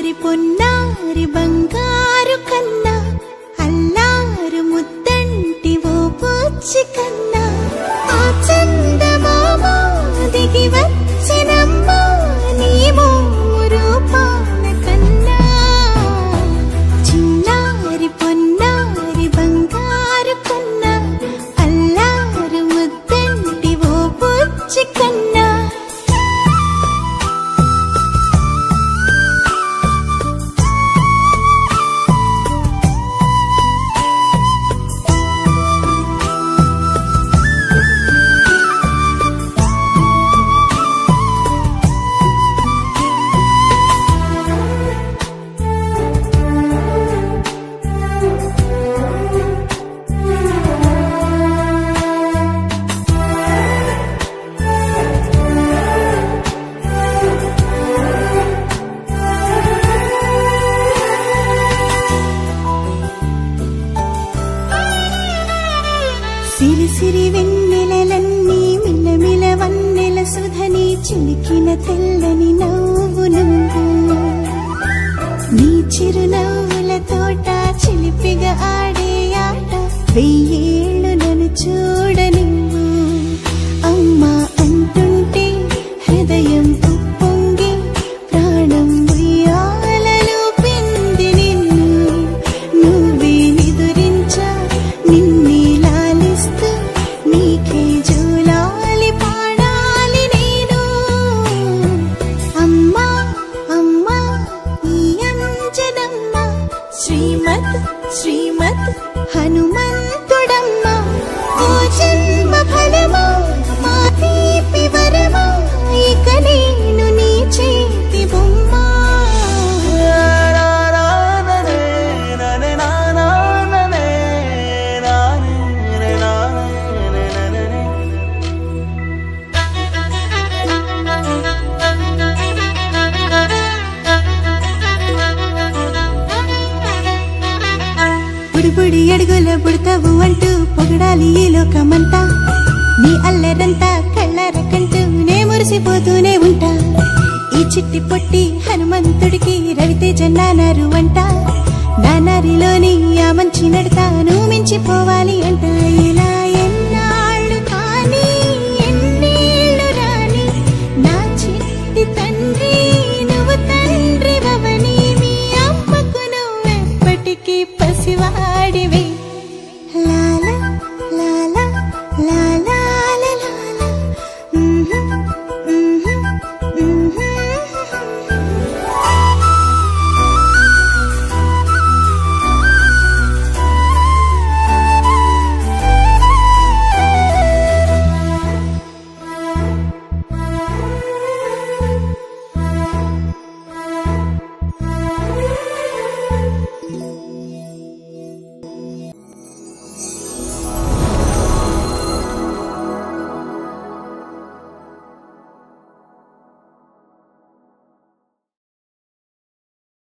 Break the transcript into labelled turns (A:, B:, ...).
A: చిన్నారి పొన్నారి బంగారు కన్నా అల్లారు ముద్దంటి ఓ పూచి కన్నా ఆ చందమామ దిగి వచ్చినమ్మా నీ రూపాల కన్నా చిన్నారి పొన్నారి బంగారు కన్నా అల్లారు ముద్దంటి ఓ పూచి కన్నా సిరి సిరి వెన్నెలలన్నీ మిలమిల వన్నెల సుధని చిలికిన తెల్లని నవ్వు నువ్వు నీ చిరునవ్వుల తోట చిలిపిగా ఆడే ఆట వెయ్యేళ్ళు నన్ను చూడ నువ్వు అమ్మా అంటుంటే హృదయం ఉప్పొంగి ప్రాణం ఉయ్యాలలో పిండి నిన్ను నువ్వే నిదురించా నిన్నే నీకే జూలాలి పాడాలి నేను అమ్మా అమ్మా ఈ అంజనమ్మ శ్రీమత్ శ్రీమత్ హనుమంతుడమ్మ ఓ జన్మ ఫలమా మా తీపి వరమా ఇక నేను నీ చేతి బొమ్మ బుడి అడుగుల బుడతావు అంటూ పొగడాలి ఈ లోకమంతా నీ అల్లరంతా కళ్ళారకంటూ నే మురిసిపోతూనే ఉంటా ఈ చిట్టి పొట్టి హనుమంతుడికి రవితేజ నానారు అంట నానారిలోని ఆ మంచి నడతా నువ్వు మించిపోవాలి అంట ఇలా